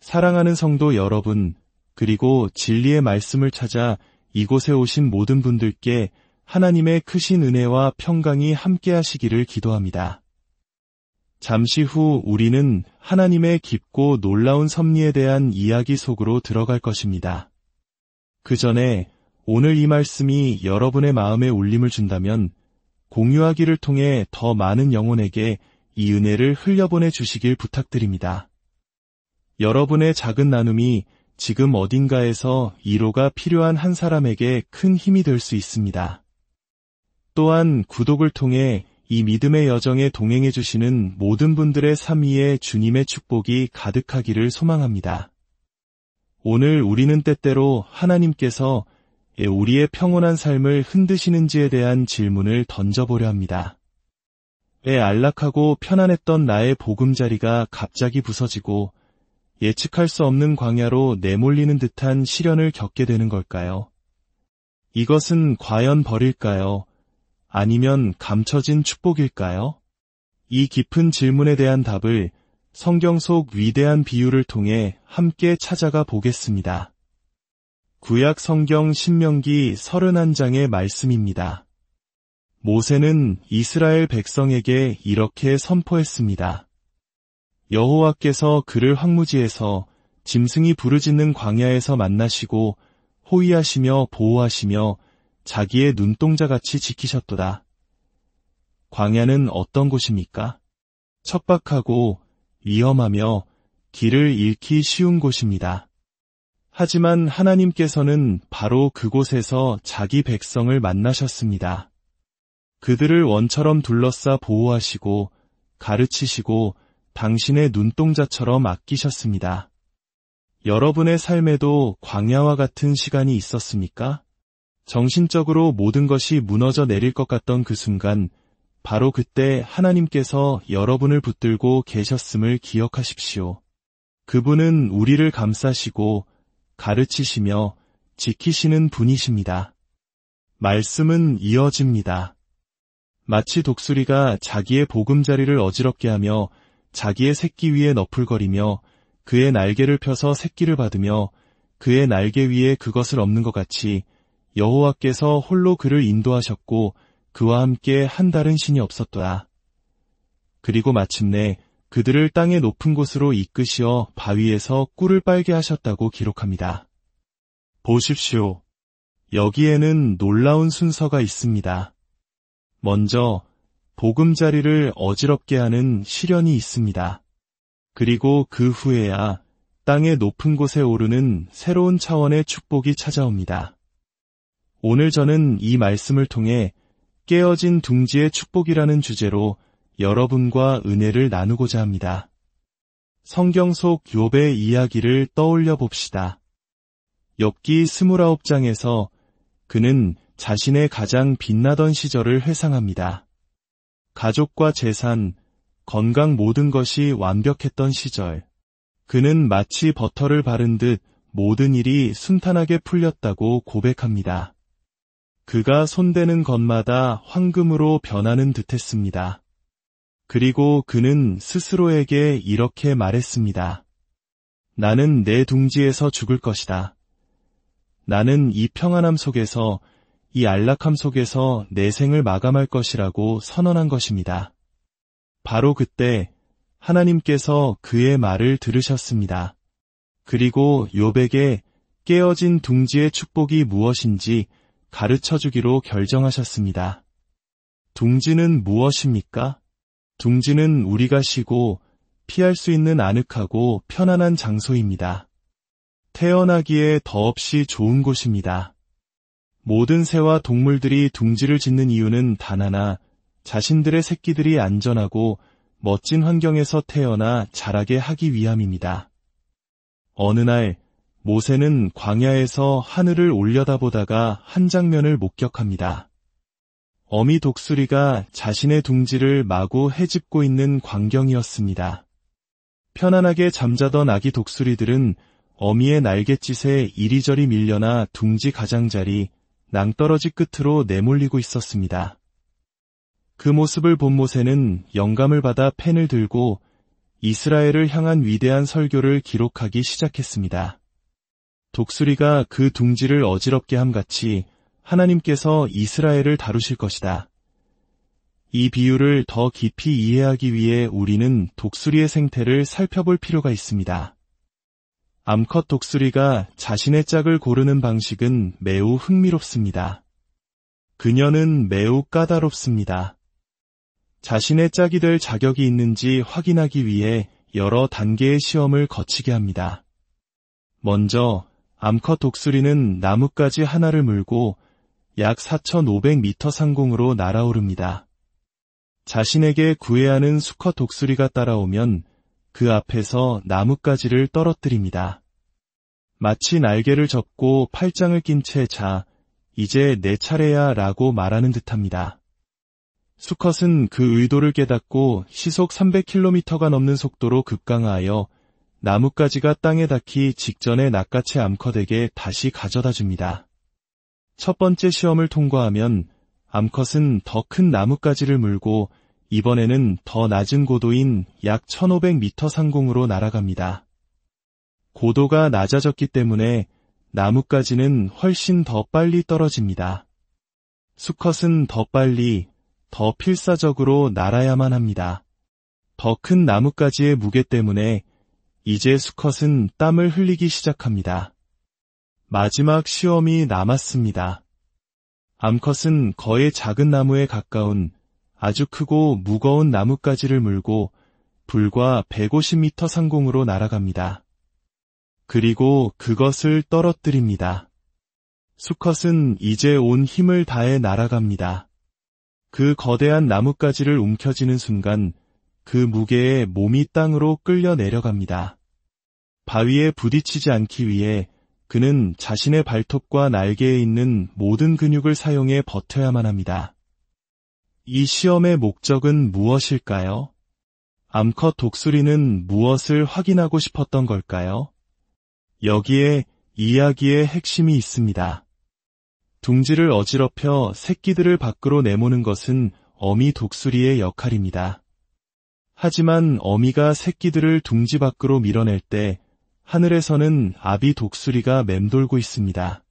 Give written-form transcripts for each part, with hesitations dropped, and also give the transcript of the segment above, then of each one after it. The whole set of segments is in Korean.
사랑하는 성도 여러분, 그리고 진리의 말씀을 찾아 이곳에 오신 모든 분들께 하나님의 크신 은혜와 평강이 함께하시기를 기도합니다. 잠시 후 우리는 하나님의 깊고 놀라운 섭리에 대한 이야기 속으로 들어갈 것입니다. 그 전에 오늘 이 말씀이 여러분의 마음에 울림을 준다면 공유하기를 통해 더 많은 영혼에게 이 은혜를 흘려보내 주시길 부탁드립니다. 여러분의 작은 나눔이 지금 어딘가에서 위로가 필요한 한 사람에게 큰 힘이 될 수 있습니다. 또한 구독을 통해 이 믿음의 여정에 동행해 주시는 모든 분들의 삶 위에 주님의 축복이 가득하기를 소망합니다. 오늘 우리는 때때로 하나님께서 우리의 평온한 삶을 흔드시는지에 대한 질문을 던져보려 합니다. 왜 안락하고 편안했던 나의 보금자리가 갑자기 부서지고 예측할 수 없는 광야로 내몰리는 듯한 시련을 겪게 되는 걸까요? 이것은 과연 벌일까요? 아니면 감춰진 축복일까요? 이 깊은 질문에 대한 답을 성경 속 위대한 비유를 통해 함께 찾아가 보겠습니다. 구약 성경 신명기 31장의 말씀입니다. 모세는 이스라엘 백성에게 이렇게 선포했습니다. 여호와께서 그를 황무지에서 짐승이 부르짖는 광야에서 만나시고 호위하시며 보호하시며 자기의 눈동자같이 지키셨도다. 광야는 어떤 곳입니까? 척박하고 위험하며 길을 잃기 쉬운 곳입니다. 하지만 하나님께서는 바로 그곳에서 자기 백성을 만나셨습니다. 그들을 원처럼 둘러싸 보호하시고 가르치시고 당신의 눈동자처럼 아끼셨습니다. 여러분의 삶에도 광야와 같은 시간이 있었습니까? 정신적으로 모든 것이 무너져 내릴 것 같던 그 순간, 바로 그때 하나님께서 여러분을 붙들고 계셨음을 기억하십시오. 그분은 우리를 감싸시고 가르치시며 지키시는 분이십니다. 말씀은 이어집니다. 마치 독수리가 자기의 보금자리를 어지럽게 하며 자기의 새끼 위에 너풀거리며 그의 날개를 펴서 새끼를 받으며 그의 날개 위에 그것을 엎는 것 같이 여호와께서 홀로 그를 인도하셨고 그와 함께 한 다른 신이 없었더라. 그리고 마침내 그들을 땅의 높은 곳으로 이끄시어 바위에서 꿀을 빨게 하셨다고 기록합니다. 보십시오. 여기에는 놀라운 순서가 있습니다. 먼저 보금자리를 어지럽게 하는 시련이 있습니다. 그리고 그 후에야 땅의 높은 곳에 오르는 새로운 차원의 축복이 찾아옵니다. 오늘 저는 이 말씀을 통해 깨어진 둥지의 축복이라는 주제로 여러분과 은혜를 나누고자 합니다. 성경 속 욥의 이야기를 떠올려 봅시다. 욥기 29장에서 그는 자신의 가장 빛나던 시절을 회상합니다. 가족과 재산, 건강 모든 것이 완벽했던 시절. 그는 마치 버터를 바른 듯 모든 일이 순탄하게 풀렸다고 고백합니다. 그가 손대는 것마다 황금으로 변하는 듯했습니다. 그리고 그는 스스로에게 이렇게 말했습니다. 나는 내 둥지에서 죽을 것이다. 나는 이 평안함 속에서, 이 안락함 속에서 내 생을 마감할 것이라고 선언한 것입니다. 바로 그때 하나님께서 그의 말을 들으셨습니다. 그리고 욥에게 깨어진 둥지의 축복이 무엇인지 가르쳐주기로 결정하셨습니다. 둥지는 무엇입니까? 둥지는 우리가 쉬고 피할 수 있는 아늑하고 편안한 장소입니다. 태어나기에 더없이 좋은 곳입니다. 모든 새와 동물들이 둥지를 짓는 이유는 단 하나, 자신들의 새끼들이 안전하고 멋진 환경에서 태어나 자라게 하기 위함입니다. 어느 날 모세는 광야에서 하늘을 올려다보다가 한 장면을 목격합니다. 어미 독수리가 자신의 둥지를 마구 헤집고 있는 광경이었습니다. 편안하게 잠자던 아기 독수리들은 어미의 날갯짓에 이리저리 밀려나 둥지 가장자리, 낭떠러지 끝으로 내몰리고 있었습니다. 그 모습을 본 모세는 영감을 받아 펜을 들고 이스라엘을 향한 위대한 설교를 기록하기 시작했습니다. 독수리가 그 둥지를 어지럽게 함같이 하나님께서 이스라엘을 다루실 것이다. 이 비유를 더 깊이 이해하기 위해 우리는 독수리의 생태를 살펴볼 필요가 있습니다. 암컷 독수리가 자신의 짝을 고르는 방식은 매우 흥미롭습니다. 그녀는 매우 까다롭습니다. 자신의 짝이 될 자격이 있는지 확인하기 위해 여러 단계의 시험을 거치게 합니다. 먼저 암컷 독수리는 나뭇가지 하나를 물고 약 4,500m 상공으로 날아오릅니다. 자신에게 구애하는 수컷 독수리가 따라오면 그 앞에서 나뭇가지를 떨어뜨립니다. 마치 날개를 접고 팔짱을 낀 채 자, 이제 내 차례야 라고 말하는 듯합니다. 수컷은 그 의도를 깨닫고 시속 300km가 넘는 속도로 급강하여 나뭇가지가 땅에 닿기 직전에 낚아채 암컷에게 다시 가져다 줍니다. 첫 번째 시험을 통과하면 암컷은 더 큰 나뭇가지를 물고 이번에는 더 낮은 고도인 약 1500m 상공으로 날아갑니다. 고도가 낮아졌기 때문에 나뭇가지는 훨씬 더 빨리 떨어집니다. 수컷은 더 빨리, 더 필사적으로 날아야만 합니다. 더 큰 나뭇가지의 무게 때문에 이제 수컷은 땀을 흘리기 시작합니다. 마지막 시험이 남았습니다. 암컷은 거의 작은 나무에 가까운 아주 크고 무거운 나뭇가지를 물고 불과 150m 상공으로 날아갑니다. 그리고 그것을 떨어뜨립니다. 수컷은 이제 온 힘을 다해 날아갑니다. 그 거대한 나뭇가지를 움켜쥐는 순간 그 무게에 몸이 땅으로 끌려 내려갑니다. 바위에 부딪히지 않기 위해 그는 자신의 발톱과 날개에 있는 모든 근육을 사용해 버텨야만 합니다. 이 시험의 목적은 무엇일까요? 암컷 독수리는 무엇을 확인하고 싶었던 걸까요? 여기에 이야기의 핵심이 있습니다. 둥지를 어지럽혀 새끼들을 밖으로 내모는 것은 어미 독수리의 역할입니다. 하지만 어미가 새끼들을 둥지 밖으로 밀어낼 때 하늘에서는 아비 독수리가 맴돌고 있습니다.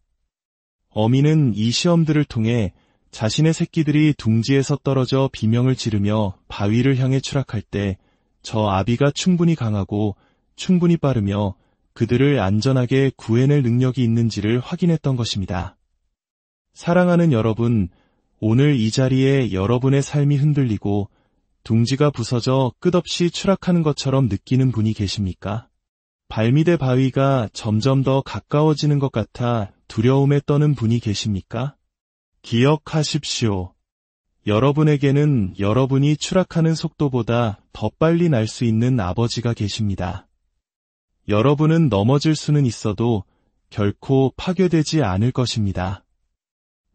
어미는 이 시험들을 통해 자신의 새끼들이 둥지에서 떨어져 비명을 지르며 바위를 향해 추락할 때 저 아비가 충분히 강하고 충분히 빠르며 그들을 안전하게 구해낼 능력이 있는지를 확인했던 것입니다. 사랑하는 여러분, 오늘 이 자리에 여러분의 삶이 흔들리고 둥지가 부서져 끝없이 추락하는 것처럼 느끼는 분이 계십니까? 발밑의 바위가 점점 더 가까워지는 것 같아 두려움에 떠는 분이 계십니까? 기억하십시오. 여러분에게는 여러분이 추락하는 속도보다 더 빨리 날 수 있는 아버지가 계십니다. 여러분은 넘어질 수는 있어도 결코 파괴되지 않을 것입니다.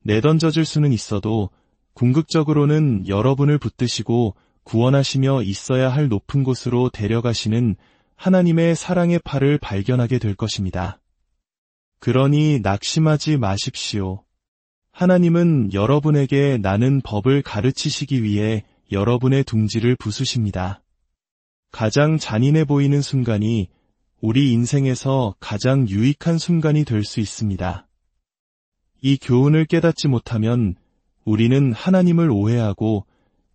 내던져질 수는 있어도 궁극적으로는 여러분을 붙드시고 구원하시며 있어야 할 높은 곳으로 데려가시는 하나님의 사랑의 팔을 발견하게 될 것입니다. 그러니 낙심하지 마십시오. 하나님은 여러분에게 나는 법을 가르치시기 위해 여러분의 둥지를 부수십니다. 가장 잔인해 보이는 순간이 우리 인생에서 가장 유익한 순간이 될 수 있습니다. 이 교훈을 깨닫지 못하면 우리는 하나님을 오해하고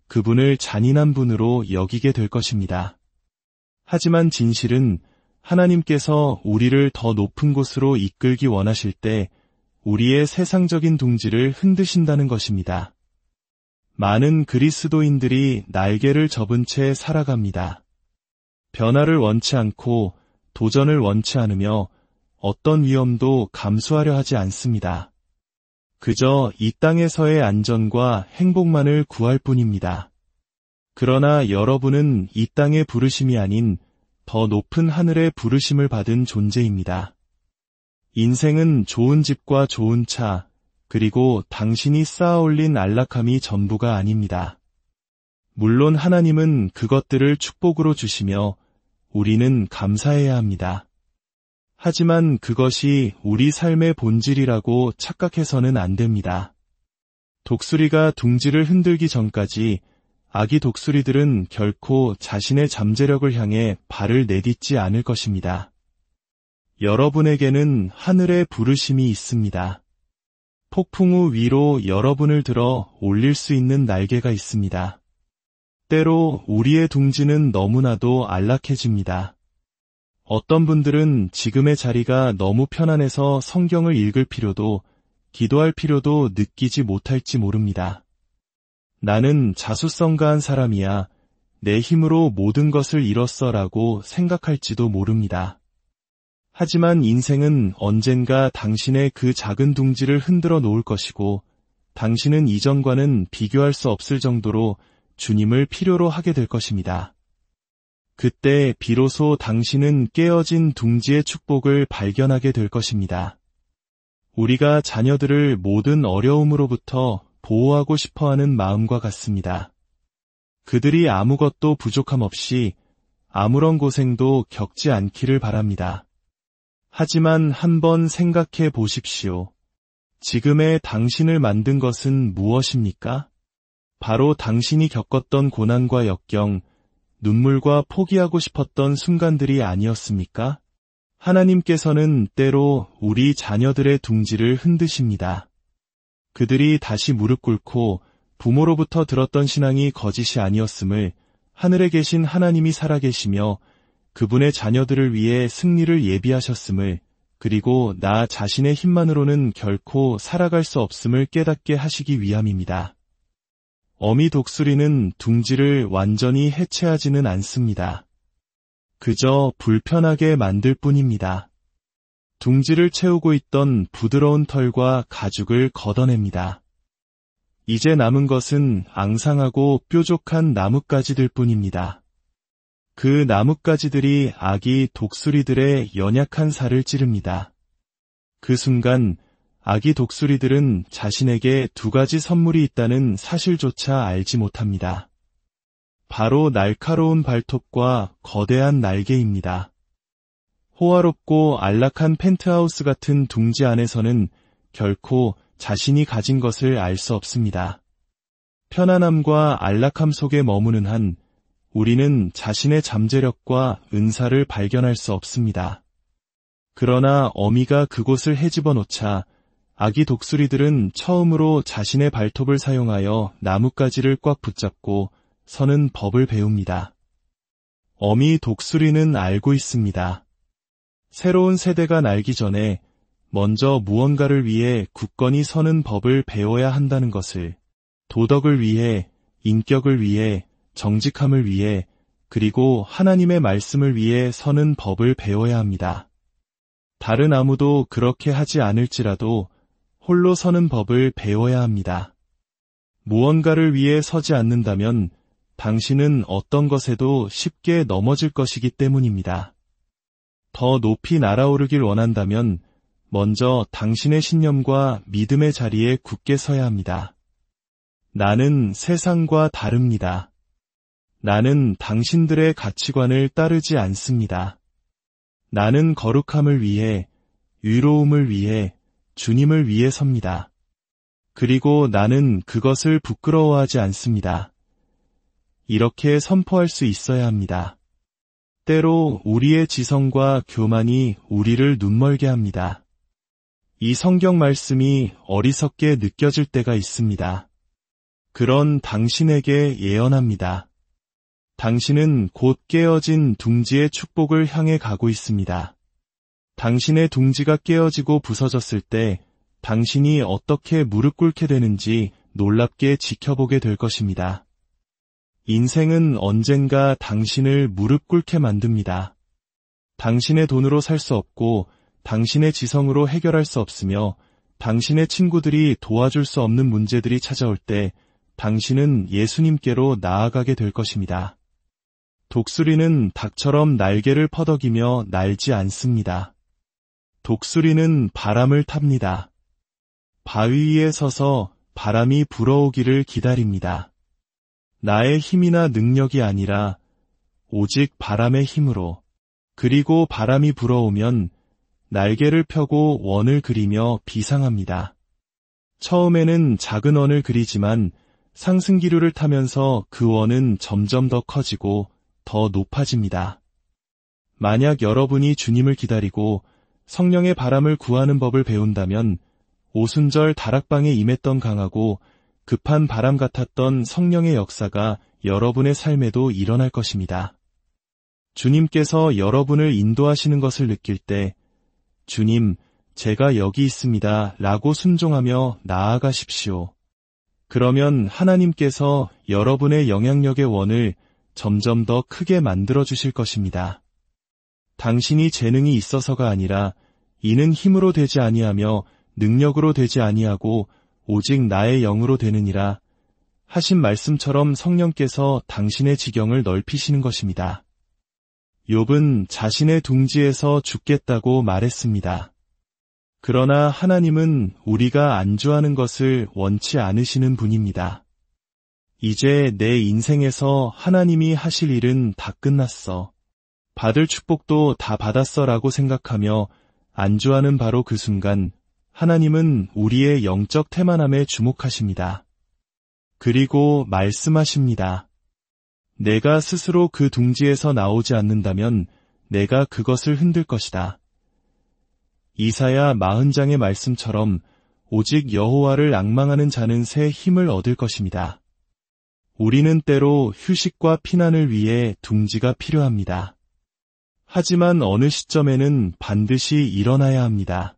그분을 잔인한 분으로 여기게 될 것입니다. 하지만 진실은 하나님께서 우리를 더 높은 곳으로 이끌기 원하실 때 우리의 세상적인 둥지를 흔드신다는 것입니다. 많은 그리스도인들이 날개를 접은 채 살아갑니다. 변화를 원치 않고 도전을 원치 않으며 어떤 위험도 감수하려 하지 않습니다. 그저 이 땅에서의 안전과 행복만을 구할 뿐입니다. 그러나 여러분은 이 땅의 부르심이 아닌 더 높은 하늘의 부르심을 받은 존재입니다. 인생은 좋은 집과 좋은 차, 그리고 당신이 쌓아올린 안락함이 전부가 아닙니다. 물론 하나님은 그것들을 축복으로 주시며 우리는 감사해야 합니다. 하지만 그것이 우리 삶의 본질이라고 착각해서는 안 됩니다. 독수리가 둥지를 흔들기 전까지 아기 독수리들은 결코 자신의 잠재력을 향해 발을 내딛지 않을 것입니다. 여러분에게는 하늘의 부르심이 있습니다. 폭풍 우 위로 여러분을 들어 올릴 수 있는 날개가 있습니다. 때로 우리의 둥지는 너무나도 안락해집니다. 어떤 분들은 지금의 자리가 너무 편안해서 성경을 읽을 필요도, 기도할 필요도 느끼지 못할지 모릅니다. 나는 자수성가한 사람이야, 내 힘으로 모든 것을 이뤘어라고 생각할지도 모릅니다. 하지만 인생은 언젠가 당신의 그 작은 둥지를 흔들어 놓을 것이고, 당신은 이전과는 비교할 수 없을 정도로 주님을 필요로 하게 될 것입니다. 그때 비로소 당신은 깨어진 둥지의 축복을 발견하게 될 것입니다. 우리가 자녀들을 모든 어려움으로부터 보호하고 싶어하는 마음과 같습니다. 그들이 아무것도 부족함 없이 아무런 고생도 겪지 않기를 바랍니다. 하지만 한번 생각해 보십시오. 지금의 당신을 만든 것은 무엇입니까? 바로 당신이 겪었던 고난과 역경, 눈물과 포기하고 싶었던 순간들이 아니었습니까? 하나님께서는 때로 우리 자녀들의 둥지를 흔드십니다. 그들이 다시 무릎 꿇고 부모로부터 들었던 신앙이 거짓이 아니었음을 하늘에 계신 하나님이 살아계시며 그분의 자녀들을 위해 승리를 예비하셨음을, 그리고 나 자신의 힘만으로는 결코 살아갈 수 없음을 깨닫게 하시기 위함입니다. 어미 독수리는 둥지를 완전히 해체하지는 않습니다. 그저 불편하게 만들 뿐입니다. 둥지를 채우고 있던 부드러운 털과 가죽을 걷어냅니다. 이제 남은 것은 앙상하고 뾰족한 나뭇가지들 뿐입니다. 그 나뭇가지들이 아기 독수리들의 연약한 살을 찌릅니다. 그 순간 아기 독수리들은 자신에게 두 가지 선물이 있다는 사실조차 알지 못합니다. 바로 날카로운 발톱과 거대한 날개입니다. 호화롭고 안락한 펜트하우스 같은 둥지 안에서는 결코 자신이 가진 것을 알 수 없습니다. 편안함과 안락함 속에 머무는 한 우리는 자신의 잠재력과 은사를 발견할 수 없습니다. 그러나 어미가 그곳을 헤집어 놓자 아기 독수리들은 처음으로 자신의 발톱을 사용하여 나뭇가지를 꽉 붙잡고 서는 법을 배웁니다. 어미 독수리는 알고 있습니다. 새로운 세대가 날기 전에 먼저 무언가를 위해 굳건히 서는 법을 배워야 한다는 것을, 도덕을 위해, 인격을 위해, 정직함을 위해, 그리고 하나님의 말씀을 위해 서는 법을 배워야 합니다. 다른 아무도 그렇게 하지 않을지라도 홀로 서는 법을 배워야 합니다. 무언가를 위해 서지 않는다면 당신은 어떤 것에도 쉽게 넘어질 것이기 때문입니다. 더 높이 날아오르길 원한다면 먼저 당신의 신념과 믿음의 자리에 굳게 서야 합니다. 나는 세상과 다릅니다. 나는 당신들의 가치관을 따르지 않습니다. 나는 거룩함을 위해, 의로움을 위해, 주님을 위해 섭니다. 그리고 나는 그것을 부끄러워하지 않습니다. 이렇게 선포할 수 있어야 합니다. 때로 우리의 지성과 교만이 우리를 눈멀게 합니다. 이 성경 말씀이 어리석게 느껴질 때가 있습니다. 그런 당신에게 예언합니다. 당신은 곧 깨어진 둥지의 축복을 향해 가고 있습니다. 당신의 둥지가 깨어지고 부서졌을 때 당신이 어떻게 무릎 꿇게 되는지 놀랍게 지켜보게 될 것입니다. 인생은 언젠가 당신을 무릎 꿇게 만듭니다. 당신의 돈으로 살 수 없고 당신의 지성으로 해결할 수 없으며 당신의 친구들이 도와줄 수 없는 문제들이 찾아올 때 당신은 예수님께로 나아가게 될 것입니다. 독수리는 닭처럼 날개를 퍼덕이며 날지 않습니다. 독수리는 바람을 탑니다. 바위 위에 서서 바람이 불어오기를 기다립니다. 나의 힘이나 능력이 아니라 오직 바람의 힘으로, 그리고 바람이 불어오면 날개를 펴고 원을 그리며 비상합니다. 처음에는 작은 원을 그리지만 상승기류를 타면서 그 원은 점점 더 커지고 더 높아집니다. 만약 여러분이 주님을 기다리고 성령의 바람을 구하는 법을 배운다면 오순절 다락방에 임했던 강하고 급한 바람 같았던 성령의 역사가 여러분의 삶에도 일어날 것입니다. 주님께서 여러분을 인도하시는 것을 느낄 때 주님, 제가 여기 있습니다 라고 순종하며 나아가십시오. 그러면 하나님께서 여러분의 영향력의 원을 점점 더 크게 만들어 주실 것입니다. 당신이 재능이 있어서가 아니라 이는 힘으로 되지 아니하며 능력으로 되지 아니하고 오직 나의 영으로 되느니라 하신 말씀처럼 성령께서 당신의 지경을 넓히시는 것입니다. 욥은 자신의 둥지에서 죽겠다고 말했습니다. 그러나 하나님은 우리가 안주하는 것을 원치 않으시는 분입니다. 이제 내 인생에서 하나님이 하실 일은 다 끝났어. 받을 축복도 다 받았어 라고 생각하며 안주하는 바로 그 순간 하나님은 우리의 영적 태만함에 주목하십니다. 그리고 말씀하십니다. 내가 스스로 그 둥지에서 나오지 않는다면 내가 그것을 흔들 것이다. 이사야 40장의 말씀처럼 오직 여호와를 앙망하는 자는 새 힘을 얻을 것입니다. 우리는 때로 휴식과 피난을 위해 둥지가 필요합니다. 하지만 어느 시점에는 반드시 일어나야 합니다.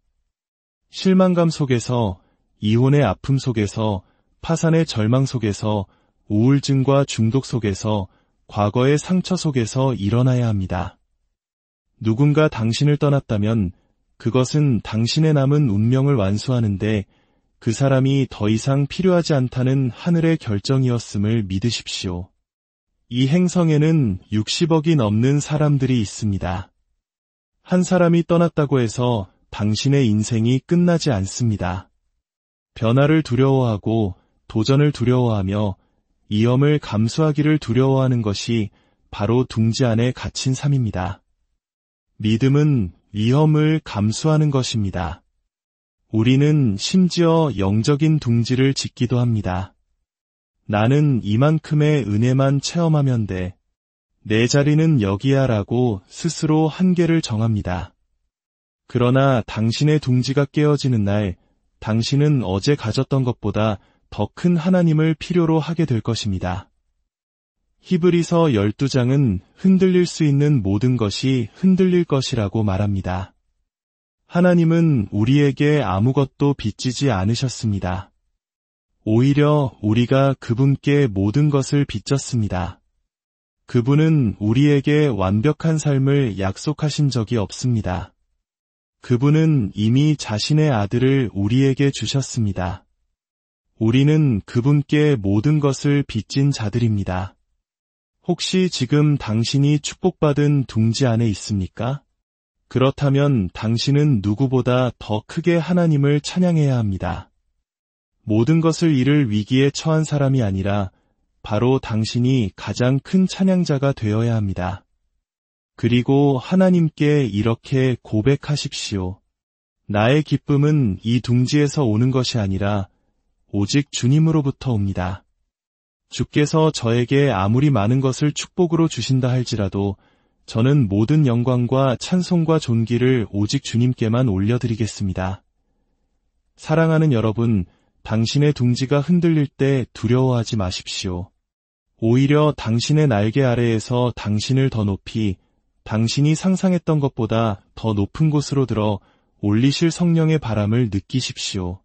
실망감 속에서, 이혼의 아픔 속에서, 파산의 절망 속에서, 우울증과 중독 속에서, 과거의 상처 속에서 일어나야 합니다. 누군가 당신을 떠났다면 그것은 당신의 남은 운명을 완수하는데 그 사람이 더 이상 필요하지 않다는 하늘의 결정이었음을 믿으십시오. 이 행성에는 60억이 넘는 사람들이 있습니다. 한 사람이 떠났다고 해서 당신의 인생이 끝나지 않습니다. 변화를 두려워하고 도전을 두려워하며 위험을 감수하기를 두려워하는 것이 바로 둥지 안에 갇힌 삶입니다. 믿음은 위험을 감수하는 것입니다. 우리는 심지어 영적인 둥지를 짓기도 합니다. 나는 이만큼의 은혜만 체험하면 돼. 내 자리는 여기야 라고 스스로 한계를 정합니다. 그러나 당신의 둥지가 깨어지는 날, 당신은 어제 가졌던 것보다 더 큰 하나님을 필요로 하게 될 것입니다. 히브리서 12장은 흔들릴 수 있는 모든 것이 흔들릴 것이라고 말합니다. 하나님은 우리에게 아무것도 빚지지 않으셨습니다. 오히려 우리가 그분께 모든 것을 빚졌습니다. 그분은 우리에게 완벽한 삶을 약속하신 적이 없습니다. 그분은 이미 자신의 아들을 우리에게 주셨습니다. 우리는 그분께 모든 것을 빚진 자들입니다. 혹시 지금 당신이 축복받은 둥지 안에 있습니까? 그렇다면 당신은 누구보다 더 크게 하나님을 찬양해야 합니다. 모든 것을 잃을 위기에 처한 사람이 아니라 바로 당신이 가장 큰 찬양자가 되어야 합니다. 그리고 하나님께 이렇게 고백하십시오. 나의 기쁨은 이 둥지에서 오는 것이 아니라 오직 주님으로부터 옵니다. 주께서 저에게 아무리 많은 것을 축복으로 주신다 할지라도 저는 모든 영광과 찬송과 존귀를 오직 주님께만 올려드리겠습니다. 사랑하는 여러분, 당신의 둥지가 흔들릴 때 두려워하지 마십시오. 오히려 당신의 날개 아래에서 당신을 더 높이, 당신이 상상했던 것보다 더 높은 곳으로 들어 올리실 성령의 바람을 느끼십시오.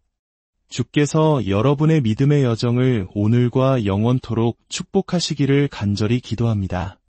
주께서 여러분의 믿음의 여정을 오늘과 영원토록 축복하시기를 간절히 기도합니다.